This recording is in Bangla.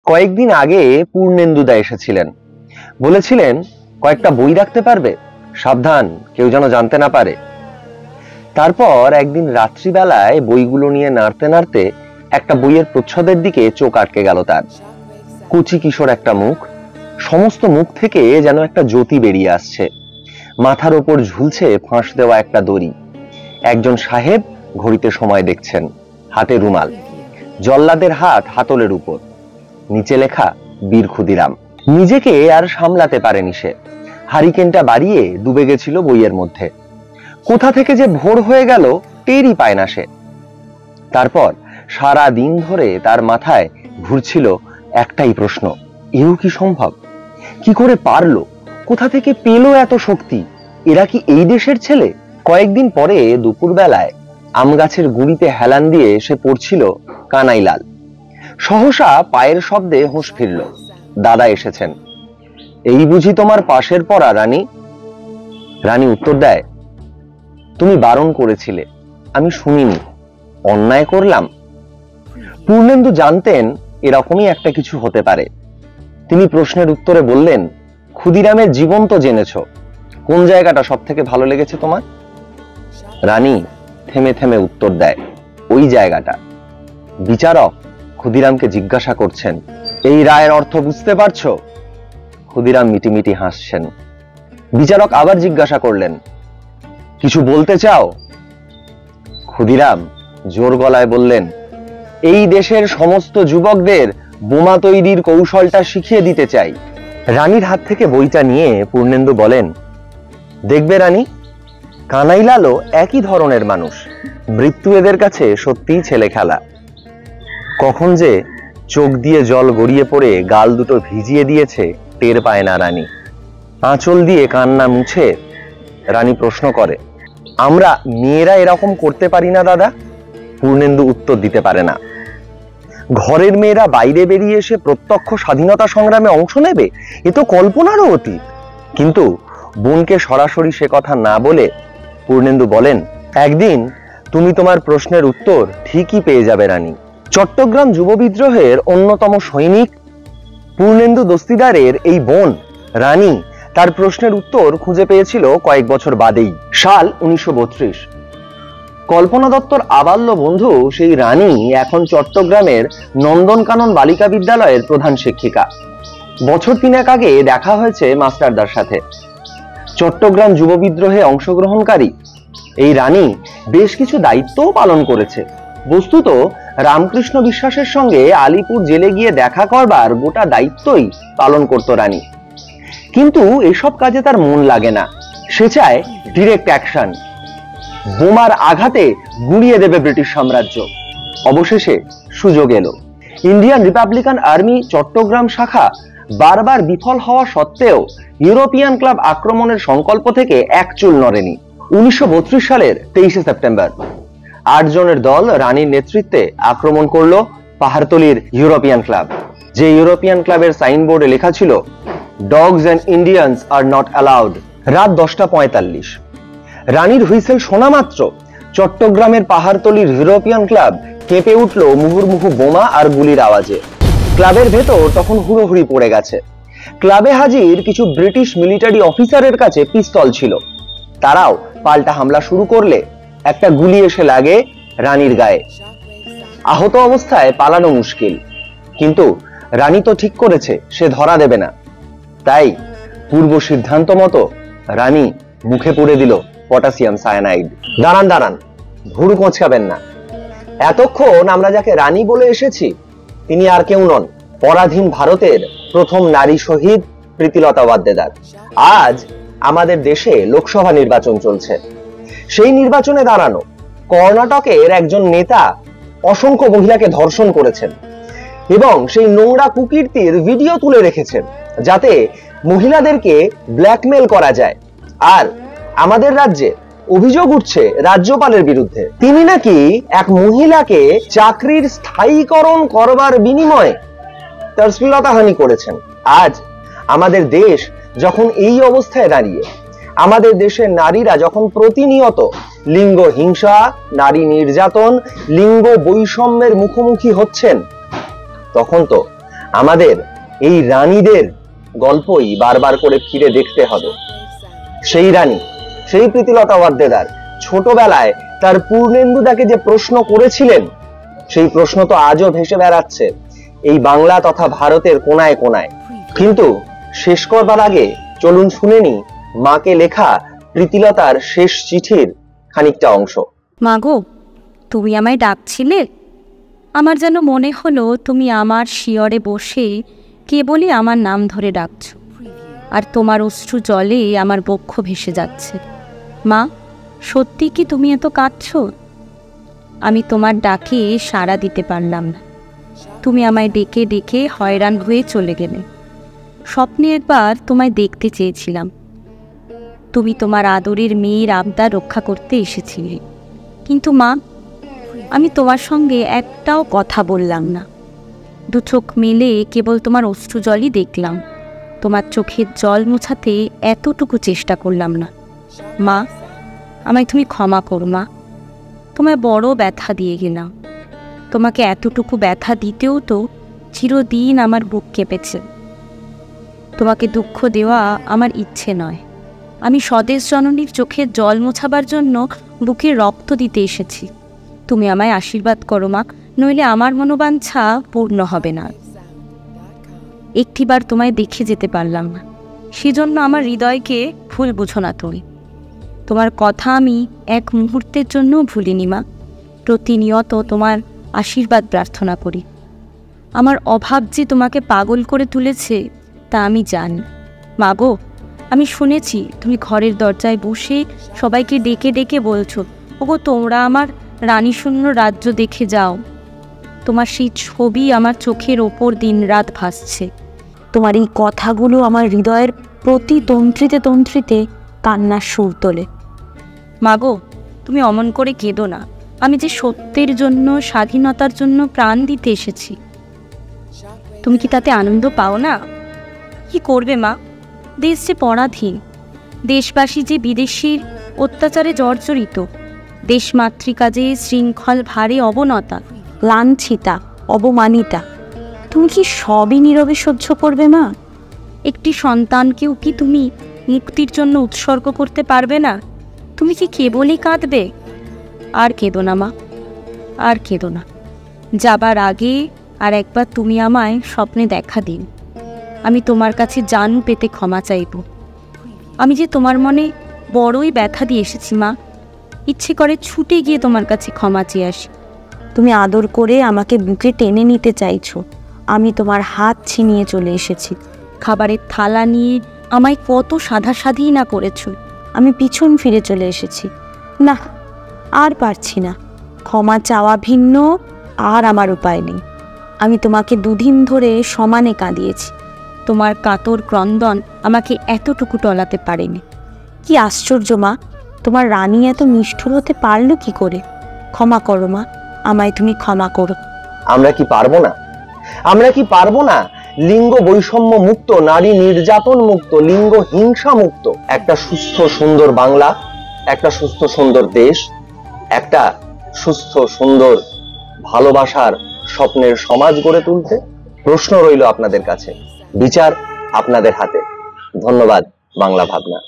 কয়েকদিন আগে পূর্ণেন্দুদা এসেছিলেন, বলেছিলেন কয়েকটা বই রাখতে পারবে, সাবধান কেউ যেন জানতে না পারে। তারপর একদিন রাত্রিবেলায় বইগুলো নিয়ে নাড়তে নাড়তে একটা বইয়ের প্রচ্ছদের দিকে চোখ আটকে গেল তার। কুচি কিশোর একটা মুখ, সমস্ত মুখ থেকে যেন একটা জ্যোতি বেরিয়ে আসছে। মাথার ওপর ঝুলছে ফাঁস দেওয়া একটা দড়ি। একজন সাহেব ঘড়িতে সময় দেখছেন, হাতে রুমাল, জল্লাদের হাত হাতলের উপর, নিচে লেখা বীর ক্ষুদিরাম। নিজেকে আর সামলাতে পারেনি সে, হারিকেনটা বাড়িয়ে ডুবে গেছিল বইয়ের মধ্যে। কোথা থেকে যে ভোর হয়ে গেল টেরই পায় না সে। তারপর সারা দিন ধরে তার মাথায় ঘুরছিল একটাই প্রশ্ন, এও কি সম্ভব? কি করে পারলো? কোথা থেকে পেল এত শক্তি? এরা কি এই দেশের ছেলে? কয়েকদিন পরে দুপুর বেলায় আম গাছের গুঁড়িতে হেলান দিয়ে সে পড়ছিল কানাইলাল। সহসা পায়ের শব্দে হুঁশ ফিরল। দাদা এসেছেন। এই বুঝি তোমার পাশের পড়া রানী? রানী উত্তর দেয়, তুমি বারণ করেছিলে, আমি শুনিনি, অন্যায় করলাম। পূর্ণেন্দু জানতেন এরকমই একটা কিছু হতে পারে। তিনি প্রশ্নের উত্তরে বললেন, ক্ষুদিরামের জীবন তো জেনেছ, কোন জায়গাটা সব থেকে ভালো লেগেছে তোমার? রানী থেমে থেমে উত্তর দেয়, ওই জায়গাটা। বিচারক ক্ষুদিরামকে জিজ্ঞাসা করছেন, এই রায়ের অর্থ বুঝতে পারছো? ক্ষুদিরাম মিটিমিটি হাসছেন। বিচারক আবার জিজ্ঞাসা করলেন, কিছু বলতে চাও? ক্ষুদিরাম জোর গলায় বললেন, এই দেশের সমস্ত যুবকদের বোমা তৈরির কৌশলটা শিখিয়ে দিতে চাই। রানীর হাত থেকে বইটা নিয়ে পূর্ণেন্দু বলেন, দেখবে রানী, কানাইলালও একই ধরনের মানুষ, মৃত্যু এদের কাছে সত্যিই ছেলে খেলা। কখন যে চোখ দিয়ে জল গড়িয়ে পড়ে গাল দুটো ভিজিয়ে দিয়েছে টের পায় না রানী। আঁচল দিয়ে কান্না মুছে রানী প্রশ্ন করে, আমরা মেয়েরা এরকম করতে পারি না দাদা? পূর্ণেন্দু উত্তর দিতে পারে না। ঘরের মেয়েরা বাইরে বেরিয়ে এসে প্রত্যক্ষ স্বাধীনতা সংগ্রামে অংশ নেবে, এ তো কল্পনারও অতীত। কিন্তু বোনকে সরাসরি সে কথা না বলে পূর্ণেন্দু বলেন, একদিন তুমি তোমার প্রশ্নের উত্তর ঠিকই পেয়ে যাবে রানী। চট্টগ্রাম যুব বিদ্রোহের অন্যতম সৈনিক পূর্ণেন্দু দস্তিদারের এই বোন রানী তার প্রশ্নের উত্তর খুঁজে পেয়েছিল কয়েক বছর বাদেই, সাল 1932। কল্পনা দত্তর আবাল্য বন্ধু সেই রানী এখন চট্টগ্রামের নন্দনকানন বালিকা বিদ্যালয়ের প্রধান শিক্ষিকা। বছর 3 আগে দেখা হয়েছে মাস্টারদার সাথে। চট্টগ্রাম যুব বিদ্রোহে অংশগ্রহণকারী এই রানী বেশ কিছু দায়িত্বও পালন করেছে। বস্তুত রামকৃষ্ণ বিশ্বাসের সঙ্গে আলিপুর জেলে গিয়ে দেখা করবার গোটা দায়িত্বই পালন করত রানী। কিন্তু এসব কাজে তার মন লাগে না। সে চায় ডিরেক্ট অ্যাকশন, বোমার আঘাতে গুঁড়িয়ে দেবে ব্রিটিশ সাম্রাজ্য। অবশেষে সুযোগ এলো। ইন্ডিয়ান রিপাবলিকান আর্মি চট্টগ্রাম শাখা বারবার বিফল হওয়া সত্ত্বেও ইউরোপিয়ান ক্লাব আক্রমণের সংকল্প থেকে এক চুল নড়েনি। 1932 সালের 23শে সেপ্টেম্বর 8 জনের দল রানীর নেতৃত্বে আক্রমণ করলো পাহাড়তলির ইউরোপিয়ান ক্লাব। যে ইউরোপিয়ান ক্লাবের সাইনবোর্ডে লেখা ছিল, dogs and Indians are not allowed. রাত 10:45। রানীর হুইসেল শোনা মাত্র চট্টগ্রামের পাহাড়তলির ইউরোপিয়ান ক্লাব কেঁপে উঠল মুহুর্মুহু বোমা আর গুলির আওয়াজে। ক্লাবের ভেতর তখন হুড়োহুড়ি পড়ে গেছে। ক্লাবে হাজির কিছু ব্রিটিশ মিলিটারি অফিসারের কাছে পিস্তল ছিল। তারাও পাল্টা হামলা শুরু করলে একটা গুলি এসে লাগে রানীর গায়ে। আহত অবস্থায় পালানো মুশকিল, কিন্তু রানী তো ঠিক করেছে সে ধরা দেবে না। তাই পূর্ব সিদ্ধান্ত মতো রানী মুখে পুড়ে দিল পটাশিয়াম সায়ানাইড। দাঁড়ান দাঁড়ান, ভুরু কোঁচকাবেন না। এতক্ষণ আমরা যাকে রানী বলে এসেছি তিনি আর কেউ নন, পরাধীন ভারতের প্রথম নারী শহীদ প্রীতিলতা ওয়াদ্দেদার। আজ আমাদের দেশে লোকসভা নির্বাচন চলছে। সেই নির্বাচনে দাঁড়ানো কর্ণাটকের একজন নেতা অসংখ্য মহিলাকে ধর্ষণ করেছেন এবং সেই নোংরা কুকীর্তির ভিডিও তুলে রেখেছেন, যাতে মহিলাদেরকে ব্ল্যাকমেল করা যায়। আর আমাদের রাজ্যে অভিযোগ উঠছে রাজ্যপালের বিরুদ্ধে। তিনি নাকি এক মহিলাকে চাকরির স্থায়ীকরণ করবার বিনিময়ে তার শ্লীলতাহানি করেছেন। আজ আমাদের দেশ যখন এই অবস্থায় দাঁড়িয়ে, আমাদের দেশের নারীরা যখন প্রতিনিয়ত লিঙ্গ হিংসা, নারী নির্যাতন, লিঙ্গ বৈষম্যের মুখোমুখি হচ্ছেন, তখন তো আমাদের এই রানীদের গল্পই বারবার করে ফিরে দেখতে হবে। সেই রানী, সেই প্রীতিলতা ওয়াদ্দেদার ছোটবেলায় তার পূর্ণেন্দুদাকে যে প্রশ্ন করেছিলেন, সেই প্রশ্ন তো আজও ভেসে বেড়াচ্ছে এই বাংলা তথা ভারতের কোনায় কোনায়। কিন্তু শেষ করবার আগে চলুন শুনে নি মাকে লেখা প্রীতিলতার শেষ চিঠির খানিকটা অংশ। মাগো, তুমি আমায় ডাকছিলে? আমার যেন মনে হলো তুমি আমার শিয়রে বসে কেবলই আমার নাম ধরে ডাকছো, আর তোমার অশ্রু জলে আমার বক্ষ ভেসে যাচ্ছে। মা, সত্যি কি তুমি এত কাঁদছো? আমি তোমার ডাকে সাড়া দিতে পারলাম না। তুমি আমায় ডেকে ডেকে হয়রান হয়ে চলে গেলে। স্বপ্নে একবার তোমায় দেখতে চেয়েছিলাম। তুমি তোমার আদরের মেয়ের আবদার রক্ষা করতে এসেছিলে। কিন্তু মা, আমি তোমার সঙ্গে একটাও কথা বললাম না। দু চোখ মেলে কেবল তোমার অশ্রু জলই দেখলাম। তোমার চোখের জল মোছাতে এতটুকু চেষ্টা করলাম না। মা, আমায় তুমি ক্ষমা করো মা। তোমায় বড় ব্যথা দিয়ে গেলাম। তোমাকে এতটুকু ব্যথা দিতেও তো চিরদিন আমার বুক কেঁপেছে। তোমাকে দুঃখ দেওয়া আমার ইচ্ছে নয়। আমি স্বদেশ জননীর চোখের জল মোছাবার জন্য বুকে রক্ত দিতে এসেছি। তুমি আমায় আশীর্বাদ করো মা, নইলে আমার মনোবাঞ্ছা পূর্ণ হবে না। একটিবার তোমায় দেখে যেতে পারলাম না, সেজন্য আমার হৃদয়কে ভুল বুঝো না তুমি। তোমার কথা আমি এক মুহূর্তের জন্য ভুলিনি মা। প্রতিনিয়ত তোমার আশীর্বাদ প্রার্থনা করি। আমার অভাব যে তোমাকে পাগল করে তুলেছে তা আমি জানি। মাগো, আমি শুনেছি তুমি ঘরের দরজায় বসে সবাইকে ডেকে ডেকে বলছো, ওগো তোমরা আমার রানীশূন্য রাজ্য দেখে যাও। তোমার সেই ছবি আমার চোখের ওপর দিনরাত ভাসছে। তোমার এই কথাগুলো আমার হৃদয়ের প্রতি তন্ত্রিতে তন্ত্রিতে কান্নার সুর তোলে। মাগো, তুমি অমন করে কেঁদো না। আমি যে সত্যের জন্য, স্বাধীনতার জন্য প্রাণ দিতে এসেছি। তুমি কি তাতে আনন্দ পাও না? কি করবে মা? দেশ যে পরাধীন, দেশবাসী যে বিদেশির অত্যাচারে জর্জরিত, দেশমাতৃকা যে শৃঙ্খল ভারে অবনতা, লাঞ্ছিতা, অবমানিতা, তুমি কি সবই নীরবে সহ্য করবে মা? একটি সন্তানকেও কি তুমি মুক্তির জন্য উৎসর্গ করতে পারবে না? তুমি কি কেবলই কাঁদবে? আর কেঁদো না মা, আর কেঁদো না। যাবার আগে আর একবার তুমি আমায় স্বপ্নে দেখা দিন। আমি তোমার কাছে জান পেতে ক্ষমা চাইব। আমি যে তোমার মনে বড়ই ব্যথা দিয়ে এসেছি মা। ইচ্ছে করে ছুটে গিয়ে তোমার কাছে ক্ষমা চেয়ে আসি। তুমি আদর করে আমাকে বুকে টেনে নিতে চাইছো। আমি তোমার হাত ছিনিয়ে চলে এসেছি। খাবারের থালা নিয়ে আমায় কত সাধাসাধি না করেছ। আমি পিছন ফিরে চলে এসেছি। না, আর পারছি না। ক্ষমা চাওয়া ভিন্ন, আর আমার উপায় নেই। আমি তোমাকে দুদিন ধরে সমানে কাঁদিয়েছি। তোমার কাতর ক্রন্দন আমাকে এতটুকু টলাতে পারেনি। কি আশ্চর্য মা, তোমার রানী এত নিষ্ঠুর হতে পারলো কি করে? ক্ষমা করো মা, আমায় তুমি ক্ষমা করো। আমরা কি পারবো না? আমরা কি পারবো না লিঙ্গ বৈষম্য মুক্ত, নারী নির্যাতন মুক্ত, লিঙ্গ হিংসা মুক্ত একটা সুস্থ সুন্দর বাংলা, একটা সুস্থ সুন্দর দেশ, একটা সুস্থ সুন্দর ভালোবাসার স্বপ্নের সমাজ গড়ে তুলতে? প্রশ্ন রইল আপনাদের কাছে, বিচার আপনাদের হাতে। ধন্যবাদ বাংলা ভাবনা।